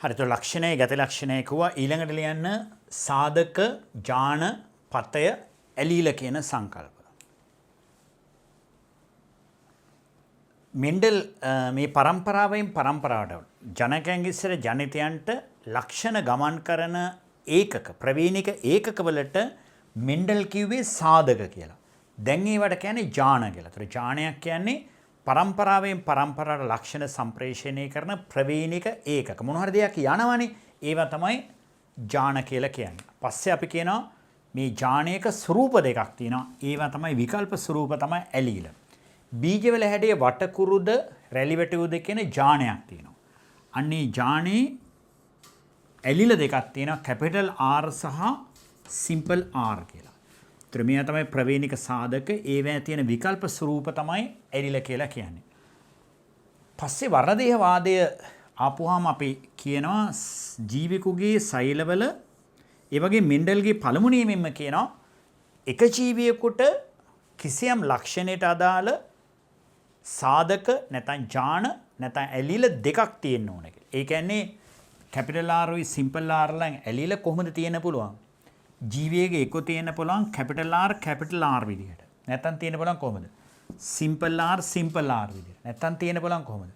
හරි. તો ලක්ෂණය ගති ලක්ෂණය කිව්වා. ඊළඟට ලියන්න සාධක, ජාන, පතය, ඇලීල කියන සංකල්ප. මෙන්ඩල් මේ පරම්පරාවෙන් පරම්පරාවට ජනකයන්ගේ ඉස්සර ජනිතයන්ට ලක්ෂණ ගමන් කරන ඒකක ප්‍රවේණික ඒකකවලට මෙන්ඩල් කිව්වේ සාධක කියලා. දැන් ඒවට කියන්නේ ජාන කියලා. ඒතර ජානයක් කියන්නේ පරම්පරාවෙන් පරම්පරාවට ලක්ෂණ සම්ප්‍රේෂණය කරන ප්‍රවේණික ඒකක. මොන හරි දෙයක් යනවනේ ඒවා තමයි ජාන කියලා කියන්නේ. පස්සේ අපි කියනවා මේ ජානයක ස්වරූප දෙකක් තියෙනවා. ඒවා තමයි විකල්ප ස්වරූප තමයි ඇලීල. බීජවල හැඩයේ වටකුරුද රැලි වැටුවද කියන ජානයක් තියෙනවා. අන්නේ ජානේ ඇලිල දෙකක් තියෙනවා කැපිටල් R සහ සිම්පල් R කියලා. ඒතර මේවා තමයි ප්‍රවේණික සාධක. ඒවැය තියෙන විකල්ප ස්වරූප තමයි ඇලිල කියලා කියන්නේ. පස්සේ වර්ණදේහවාදය ආපුවාම අපි කියනවා ජීවිකුගේ සෛලවල ඒ වගේ මෙන්ඩල්ගේ පළමු නියමෙන්ම කියනවා එක ජීවියෙකුට කිසියම් ලක්ෂණයට අදාළ සාධක නැත්නම් ජාන නැත්නම් ඇලීල දෙකක් තියෙන්න ඕන කියලා. ඒ කියන්නේ කැපිටල් R උයි සිම්පල් R ලං ඇලීල කොහොමද තියෙන්න පුළුවන්? ජීවියේගේ එක තියෙන්න පුළුවන් කැපිටල් R විදිහට. නැත්නම් තියෙන්න පුළුවන් කොහොමද? සිම්පල් R විදිහට. නැත්නම් තියෙන්න පුළුවන් කොහොමද?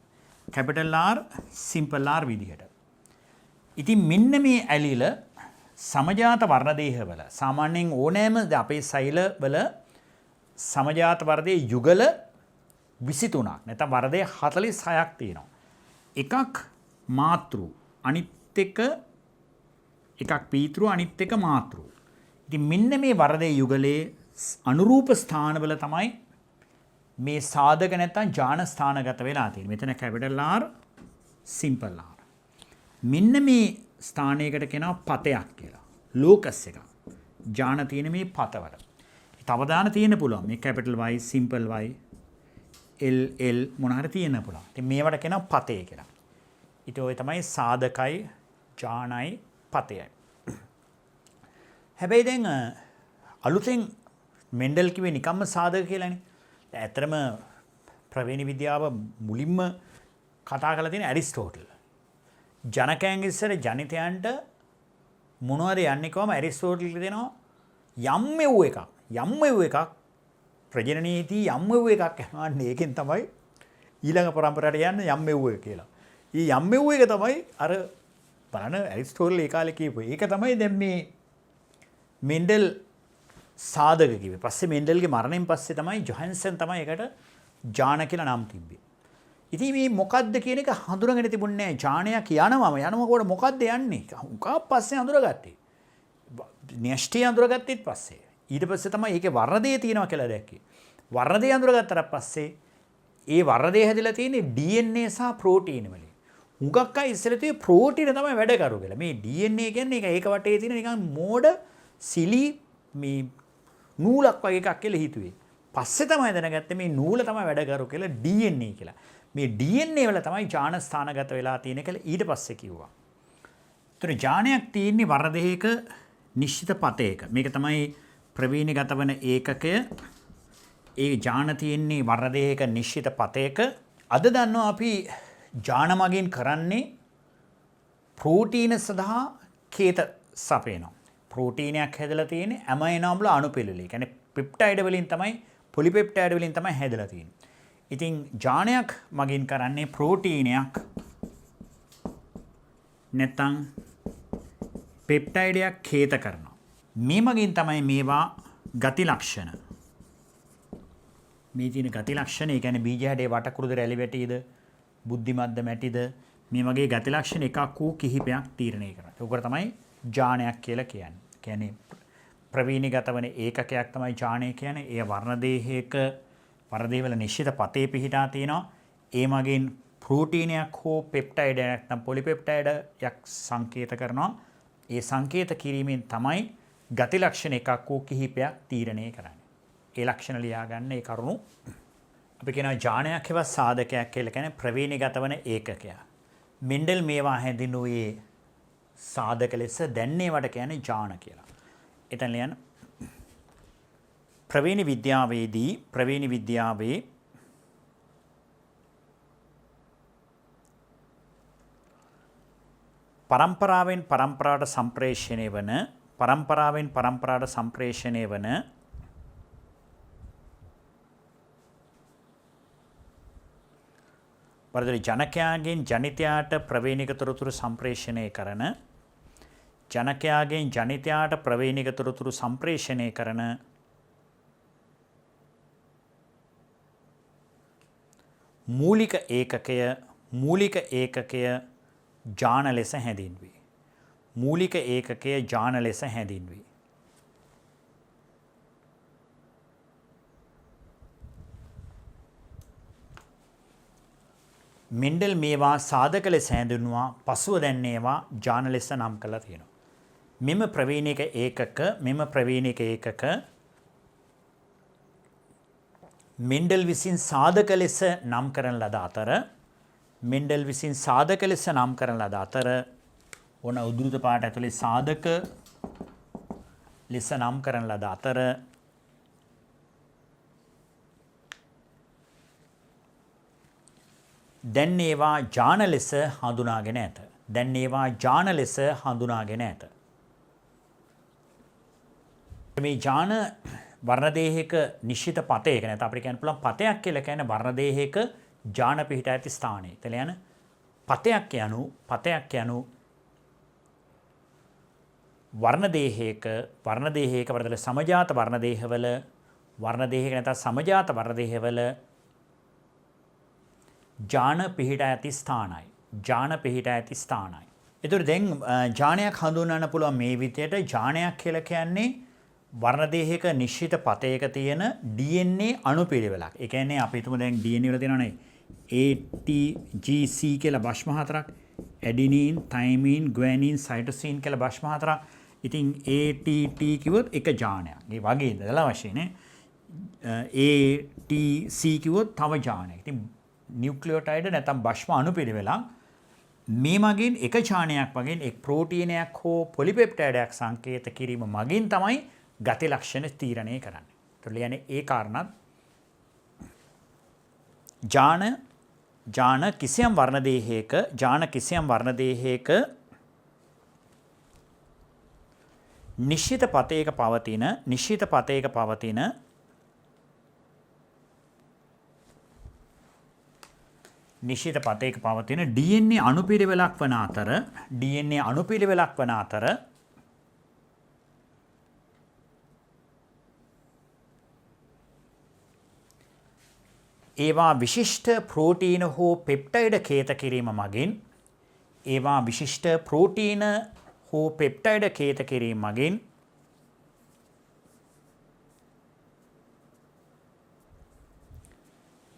කැපිටල් R සිම්පල් R විදිහට. ඉතින් මෙන්න මේ ඇලීල සමජාත වර්ණදේහවල සාමාන්‍යයෙන් ඕනෑම අපේ සෛලවල සමජාත වර්ගයේ යුගල 23ක් නැත්නම් වර්ගයේ 46ක් තියෙනවා. එකක් මාතෘ අනිත් එකක් පීතෘ අනිත් එක මාතෘ. ඉතින් මෙන්න මේ වර්ගයේ යුගලයේ අනුරූප ස්ථානවල තමයි මේ සාධක නැත්නම් ජාන ස්ථානගත වෙලා තියෙන්නේ. මෙතන කැපිටල් R සිම්පල් R. මෙන්න මේ ස්ථානයකට කියනවා පතයක් කියලා. ලෝකස් එකක්. ජාන තියෙන මේ පතවල. තව දාන තියෙන්න පුළුවන්. මේ capital Y, simple Y, L මොන හරි තියෙන්න පුළුවන්. ඉතින් මේවට කියනවා පතේ කියලා. ඊට ඔය තමයි සාධකයි, ජානයි, පතයයි. හැබැයි දැන් අලුතෙන් මෙන්ඩල් කිව්වේ නිකම්ම සාධක කියලානේ. ඇත්තටම ප්‍රවේණ විද්‍යාව මුලින්ම කතා කරලා තියෙන ඇරිස්ටෝටල්. ජනකයන්ගේ ඉස්සර ජනිතයන්ට මොනවද යන්නේ කොහම ඇරිස්ටෝටල් දෙනවා යම් එකක් ප්‍රජනනයේදී යම් එකක් යනවා. ඒකෙන් තමයි ඊළඟ පරම්පරාවට යන්නේ යම් එක කියලා. ඊ යම් එක තමයි අර බලන්න ඇරිස්ටෝටල් ඒ කාලේ කියපු. ඒක තමයි දැන් මේ මෙන්ඩල් සාධක කිව්වේ. පස්සේ මෙන්ඩල්ගේ මරණයෙන් පස්සේ තමයි ජොහන්සන් තමයි ඒකට ජාන කියලා නම් තිබ්බේ. ඉතින් මේ මොකද්ද කියන එක හඳුනගෙන තිබුණේ නැහැ. ජානයක් යනකොට මොකද්ද යන්නේ? උකා පස්සේ හඳුනාගත්තේ. න්‍යෂ්ටි හඳුනාගත්තෙත් පස්සේ. ඊට පස්සේ තමයි ඒකේ වර්ණදේ තියෙනවා කියලා දැක්කේ. වර්ණදේ හඳුනාගත්තට පස්සේ ඒ වර්ණදේ හැදිලා තියෙන්නේ DNA සහ ප්‍රෝටීන වලින්. උගක් අය ඉස්සෙල්ලා තියෙන්නේ ප්‍රෝටීන තමයි වැඩ කරු කියලා. මේ DNA කියන්නේ ඒක වටේ තියෙන නිකන් මෝඩ සිලි මේ නූලක් වගේ එකක් කියලා හිතුවේ. පස්සේ තමයි දැනගත්තේ මේ නූල තමයි වැඩ කරු කියලා DNA කියලා. මේ DNA වල තමයි ජාන ස්ථානගත වෙලා තියෙන කියලා ඊට පස්සේ කිව්වා. ඒතර ජානයක් තියෙන්නේ වර්ණදේහයක නිශ්චිත පතයක. මේක තමයි ප්‍රවීණගත වන ඒකකය. ඒ ජාන තියෙන්නේ වර්ණදේහයක නිශ්චිත පතයක. අද දන්නවා අපි ජාන මගින් කරන්නේ ප්‍රෝටීන සඳහා කේත සපයනවා. ප්‍රෝටීනයක් හැදලා තියෙන්නේ ඇමයිනෝ අම්ල අණුපෙළවල. ඒ කියන්නේ පෙප්ටයිඩ් වලින් තමයි පොලිපෙප්ටයිඩ් වලින් තමයි හැදලා තියෙන්නේ. ඉතින් ජානයක් මගින් කරන්නේ ප්‍රෝටීනයක් නැත්නම් පෙප්ටයිඩයක් කේත කරනවා. මේ මගින් තමයි මේවා ගති ලක්ෂණ. මේ තියෙන ගති ලක්ෂණ ඒ කියන්නේ බීජ හැඩේ වටකුරුද රැලි වැටිද බුද්ධිමත්ද මැටිද මේ වගේ ගති ලක්ෂණ එකක් වූ කිහිපයක් තීරණය කරනවා. ඒකට තමයි ජානයක් කියලා කියන්නේ. කියන්නේ ප්‍රවීණගත වන ඒකකයක් තමයි ජානය කියන්නේ. ඒ වර්ණදේහයක වර්ණදේවල නිශ්චිත පතේ පිහිටා තියෙනවා. ඒ මගින් ප්‍රෝටීනයක් හෝ පෙප්ටයිඩයක් නැත්නම් පොලිපෙප්ටයිඩයක් සංකේත කරනවා. ඒ සංකේත කිරීමෙන් තමයි ගති ලක්ෂණ එකක් වූ කිහිපයක් තීරණය කරන්නේ. ඒ ලක්ෂණ ලියා ගන්න ඒ කරුණු අපි කියනවා ජානයක් හෙවත් සාධකයක් කියලා කියන්නේ ප්‍රවීණගත වන ඒකකයක්. මෙන්ඩල් මේවා හැඳින්වුවේ සාධක ලෙස දැන්නේවට කියන්නේ ජාන කියලා. එතන ලියන්න ප්‍රවීණ විද්‍යාවේ පරම්පරාවෙන් පරම්පරාවට සම්ප්‍රේෂණය වන පරම්පරාවෙන් පරම්පරාවට සම්ප්‍රේෂණය වන වරදලි ජනකයාගෙන් ජනිතයාට ප්‍රවේණික තොරතුරු සම්ප්‍රේෂණය කරන ජනකයාගෙන් ජනිතයාට ප්‍රවේණික තොරතුරු සම්ප්‍රේෂණය කරන මූලික ඒකකය ජාන ලෙස හැඳින්වේ. මූලික ඒකකය ජාන ලෙස හැඳින්වේ. මෙන්ඩල් මේවා සාධක ලෙස හැඳින්වුවා පසුව දැන් ඒවා ජාන ලෙස නම් කළා තියෙනවා. මෙම ප්‍රවේණික ඒකක මෙන්ඩල් විසින් සාධක ලෙස නම් කරන ලද අතර ඕන උද්දෘත පාඩ ඇතුලේ සාධක ලෙස නම් කරන ලද අතර දැන් ඒවා ජාන ලෙස හඳුනාගෙන ඇත. මේ ජාන වර්ණදේහයක නිශ්චිත පතයක නැත්නම් අපිට කියන්න පුළුවන් පතයක් කියලා කියන්නේ වර්ණදේහයක ජාන පිහිට ඇති ස්ථානය. එතන යන පතයක් යනු වර්ණදේහයක වර්තල සමජාත වර්ණදේහවල නැත්නම් සමජාත වර්ණදේහවල ජාන පිහිට ඇති ස්ථානයි. ඒතකොට දැන් ජානයක් හඳුන්වන්න පුළුවන් මේ විදියට ජානයක් කියලා කියන්නේ වර්ණදේහයක නිශ්චිත පතයක තියෙන DNA අණුපිළිවෙලක්. ඒ කියන්නේ අපි හිතමු දැන් DNA වල තියෙනවනේ ATGC කියලා භස්ම හතරක්, ඇඩිනීන්, තයිමීන්, ගුවැනින්, සයිටෝසින් කියලා භස්ම හතරක්. ඉතින් ATT කිව්වොත් එක ජානයක්. ඒ වගේ දලා වශයෙන් ATC කිව්වොත් තව ජානයක්. ඉතින් නියුක්ලියෝටයිඩ් නැත්නම් භස්ම අණුපිළිවෙලක් මේ මගින් එක ජානයක් වගේ එක් ප්‍රෝටීනයක් හෝ පොලිපෙප්ටයිඩයක් සංකේත කිරීම මගින් තමයි ගති ලක්ෂණ තීරණය කරන්නේ. ඒතකොට කියන්නේ ඒ කාරණාත් ජාන කිසියම් වර්ණදේහයක නිශ්චිත පතයක පවතින DNA අණුපිළිවෙලක් වන අතර ඒවා විශිෂ්ට ප්‍රෝටීන හෝ පෙප්ටයිඩ කේත කිරීම මගින්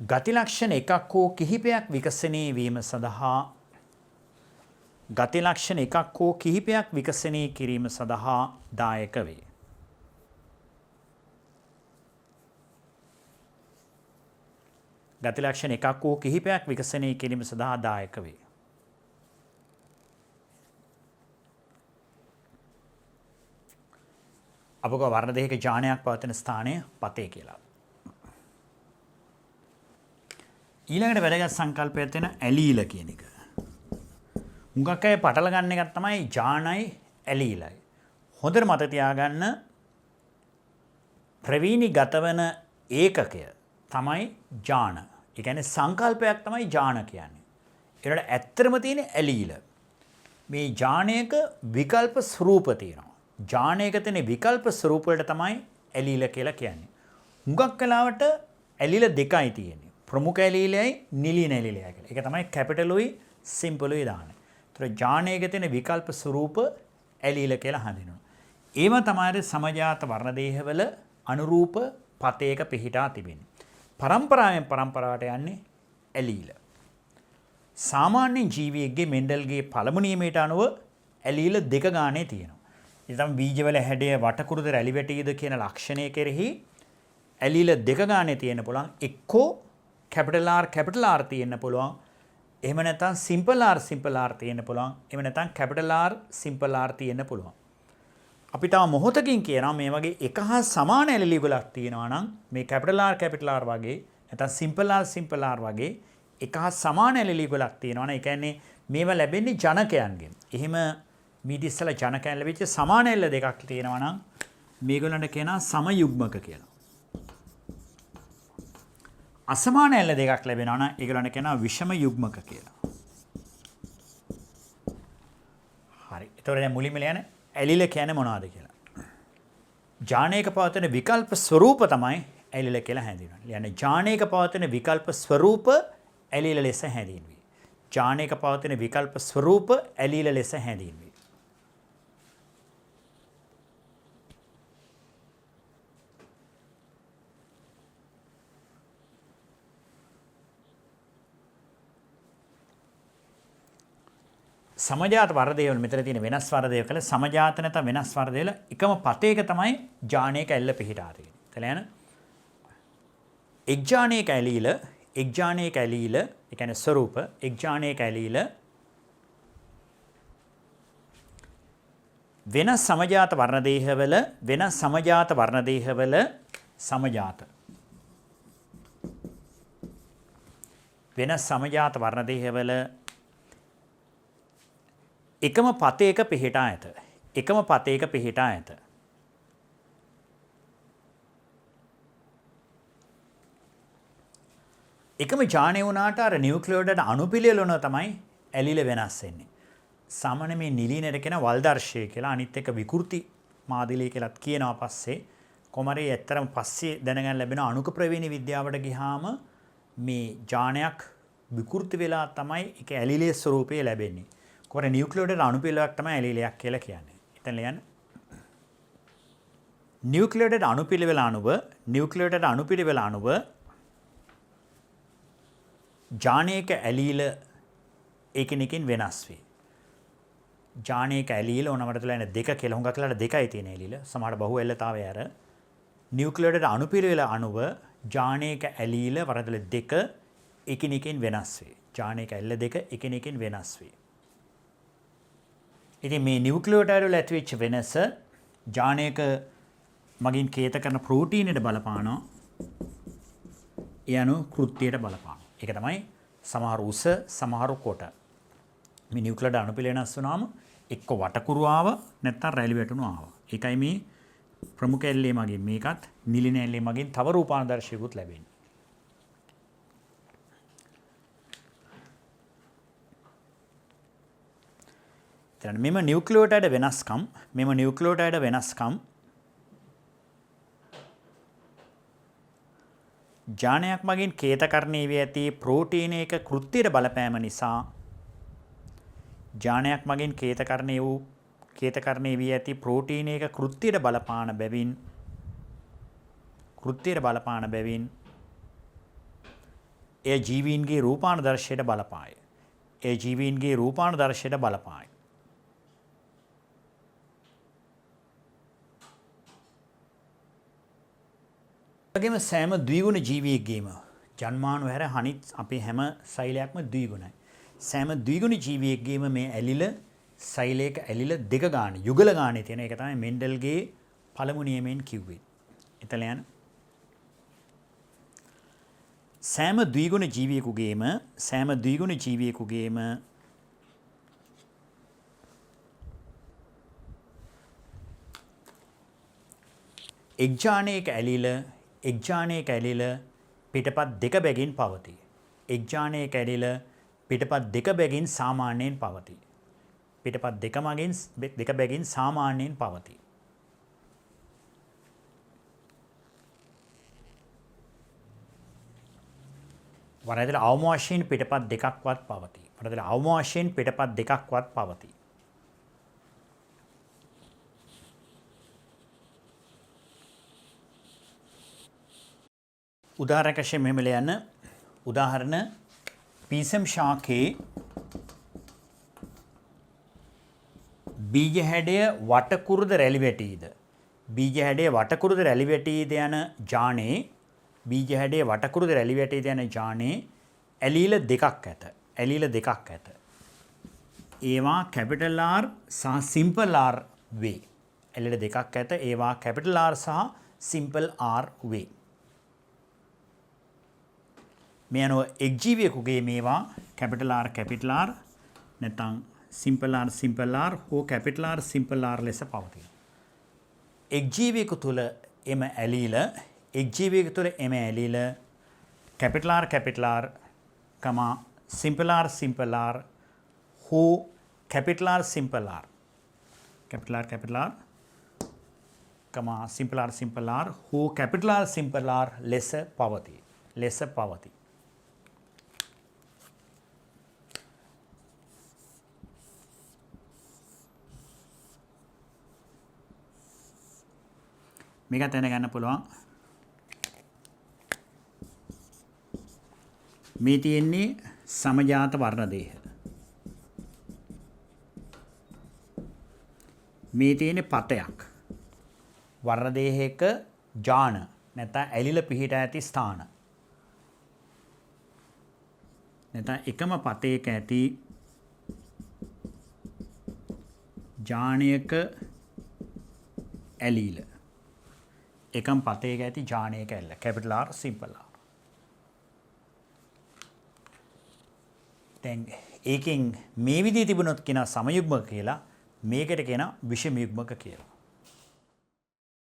ගති ලක්ෂණ එකක් හෝ කිහිපයක් විකසනය වීම සඳහා දායක වේ. ගති ලක්ෂණ එකක් හෝ කිහිපයක් විකසනය කිරීම සඳහා දායක වේ. අපක වර්ණදේහක ජානයක් පවතින ස්ථානය පතේ කියලා. ඊළඟට වැදගත් සංකල්පයක් තියෙන ඇලීල කියන එක. හුඟක් අය පටල ගන්න එකක් තමයි ජානයි ඇලීලයි. හොඳට මතක තියාගන්න ප්‍රවීණිගත වන ඒකකය තමයි ජාන. ඒ කියන්නේ සංකල්පයක් තමයි ජාන කියන්නේ. ඒකට ඇත්තම තියෙන ඇලීල. මේ ජානයක විකල්ප ස්වරූප තියෙනවා. ජානයක තියෙන විකල්ප ස්වරූප වලට තමයි ඇලීල කියලා කියන්නේ. හුඟක් වෙලාවට ඇලීල දෙකයි තියෙන්නේ. ප්‍රමුඛ ඇලීලයි නිලින ඇලීලයි කියලා. ඒක තමයි කැපිටලුයි සිම්පලුයි දාන්නේ. ඒතර ජානයක තියෙන විකල්ප ස්වරූප ඇලීල කියලා හඳුන්වනවා. ඒව තමයි සමජාත වර්ණදේහවල අනුරූප පතයක පිහිටා තිබෙන්නේ. පරම්පරාවෙන් පරම්පරාවට යන්නේ ඇලීල. සාමාන්‍ය ජීවියෙක්ගේ මෙන්ඩල්ගේ පළමු නියමයට අනුව ඇලීල දෙක ගානේ තියෙනවා. ඉතින් බීජවල හැඩය වටකුරුද රැලි වැටීද කියන ලක්ෂණය කෙරෙහි ඇලීල දෙක ගානේ තියෙන්න පුළුවන්. එක්කෝ කැපිටල් R තියෙන්න පුළුවන්. එහෙම නැත්නම් සිම්පල් R තියෙන්න පුළුවන්. එහෙම නැත්නම් කැපිටල් R සිම්පල් R තියෙන්න පුළුවන්. අපි තව මොහොතකින් කියනවා මේ වගේ එක හා සමාන ඇලීලි ගොල්ලක් තියෙනවා නම් මේ කැපිටල් R වගේ නැත්නම් සිම්පල් R වගේ එක හා සමාන ඇලීලි ගොල්ලක් තියෙනවා නම් ඒ කියන්නේ මේවා ලැබෙන්නේ ජනකයන්ගෙන්. එහෙම මීට ඉස්සෙල්ලා ජනකයන් ලැබිච්ච සමාන එල්ල දෙකක් තියෙනවා නම් මේගොල්ලන්ට කියනවා සමයුග්මක කියලා. අසමාන එල්ල දෙකක් ලැබෙනවා නම් ඒගොල්ලන්ට කියනවා විෂම යුග්මක කියලා. හරි. ඒතකොට දැන් මුලින්ම ලියන්න ඇලිල කියන්නේ මොනවද කියලා. ජානයක පවතින විකල්ප ස්වરૂප තමයි ඇලිල කියලා හැඳින්වන්නේ. කියන්නේ ජානයක පවතින විකල්ප ස්වરૂප ඇලිල ලෙස හැඳින්වේ. ජානයක පවතින විකල්ප ස්වરૂප ඇලිල ලෙස හැඳින්වේ. සමජාත වර්ධයවල මෙතන තියෙන වෙනස් වර්ධය කළ සමජාත නැත්නම් වෙනස් වර්ධයවල එකම පතේක තමයි ජානයක ඇල්ල පිහිටා තියෙන්නේ. කියලා යන එක් ජානයක ඇලීල ඒ කියන්නේ ස්වરૂප එක් ජානයක ඇලීල වෙනස් සමජාත වර්ණ දේහවල වෙනස් සමජාත වර්ණ දේහවල සමජාත වෙනස් සමජාත වර්ණ දේහවල එකම පතේක පිහිටා ඇත. එකම පතේක පිහිටා ඇත. එකම ජානය වුණාට අර නියුක්ලියෝඩයට අණුපිළිවෙල තමයි ඇලිල වෙනස් වෙන්නේ. සාමාන්‍ය මේ නිලීනයට කියන වල්දර්ශය කියලා අනිත් එක විකෘති මාදිලිය කියලාත් කියනවා පස්සේ කොමරේ ඇත්තරම පස්සේ දැනගන්න ලැබෙන අණුක ප්‍රවේණි විද්‍යාවට ගියාම මේ ජානයක් විකෘති වෙලා තමයි ඒක ඇලිලේ ස්වරූපය ලැබෙන්නේ. කොහොමද නියුක්ලියෝඩයට අණුපිළිවෙලක් තමයි ඇලිලයක් කියලා කියන්නේ. එතන ලියන්න. නියුක්ලියෝඩයට අණුපිළිවෙල අණුව ජානයක ඇලීල එකිනෙකින් වෙනස් වේ. ජානයක ඇලීල ඕනමට තුළ එන දෙක කියලා හුඟක් වෙලාවට දෙකයි තියෙන ඇලීල. සමහරට බහුව එල්ලතාවය අර නියුක්ලියෝඩයට අණුපිළිවෙල අණුව ජානයක ඇලීල වරදල දෙක එකිනෙකින් වෙනස් වේ. ජානයක ඇල්ල දෙක එකිනෙකින් වෙනස් වේ. ඉතින් මේ නියුක්ලියෝටයිඩ් වල ඇතිවෙච්ච වෙනස ජානයක මගින් කේත කරන ප්‍රෝටීනයට බලපානවා. ඒ අනුව කෘත්‍යයට බලපානවා. ඒක තමයි සමහර උස සමහර කොට. මේ නියුක්ලියෝටයිඩ් අණුපිළිවෙල වෙනස් වුණාම එක්ක වටකුරු ආව නැත්නම් රැලි වැටුණු ආව. ඒකයි මේ ප්‍රමුඛ ඇල්ලේ මගින් මේකත් නිලින ඇල්ලේ මගින් තව රූපාන්දර්ශයකුත් ලැබෙන්නේ. මෙම නියුක්ලියෝටයිඩ් වෙනස්කම් ජානයක් මගින් කේතකරණය වී ඇති ප්‍රෝටීනයක කෘත්‍යයට බලපෑම නිසා ජානයක් මගින් කේතකරණය වී ඇති ප්‍රෝටීනයක කෘත්‍යයට බලපාන බැවින් එය ජීවීන්ගේ රූපානුදර්ශයට බලපායි. වගේම සෑම ද්විගුණ ජීවියෙක්ගේම ජන්මානු හැර අනිත් අපේ හැම සෛලයක්ම ද්විගුණයි. සෑම ද්විගුණ ජීවියෙක්ගේම මේ ඇලිල සෛලයක ඇලිල දෙක ගාන යුගල ගානේ තියෙන එක තමයි මෙන්ඩල්ගේ පළමු නියමයෙන් කිව්වේ. එතන යන සෑම ද්විගුණ ජීවියෙකුගේම එක් ජානයක ඇලිල පිටපත් දෙක බැගින් පවතී. එක් ජානයක ඇලිල පිටපත් දෙක බැගින් සාමාන්‍යයෙන් පවතී. පිටපත් දෙක බැගින් සාමාන්‍යයෙන් පවතී. වරදල අවම වශයෙන් පිටපත් දෙකක්වත් පවතී. උදාහරණයක් වශයෙන් මෙහෙම ලියන්න. උදාහරණ පීසම් ශාකයේ බීජ හැඩය වටකුරුද රැලි වැටීද? බීජ හැඩය වටකුරුද රැලි වැටීද යන ජානේ ඇලීල දෙකක් ඇත. ඒවා කැපිටල් R සහ සිම්පල් R වේ. ඇලීල දෙකක් ඇත. ඒවා කැපිටල් R සහ සිම්පල් R වේ. මේ අනුව එක් ජීවියෙකුගේ මේවා කැපිටල් R නැත්නම් simple r හෝ capital R simple R ලෙස පවතිනවා. එක් ජීවියෙකු තුළ එම ඇලීල capital R simple R හෝ capital R simple R simple R හෝ capital R simple R ලෙස පවතී. මේක දැනගන්න පුළුවන්. මේ තියෙන්නේ සමජාත වර්ණ දේහ. මේ තියෙන්නේ පතයක්. වර්ණ දේහයක ජාන නැත්නම් ඇලිල පිහිට ඇති ස්ථාන. නැත්නම් එකම පතයක ඇති ජානයක ඇලීල. එකම පතයක ඇති ජානයක ඇල්ල. capital R simple R. දැන් ඒකෙන් මේ විදිහේ තිබුණොත් කියන සමයුග්මක කියලා මේකට කියන විෂම යුග්මක කියලා.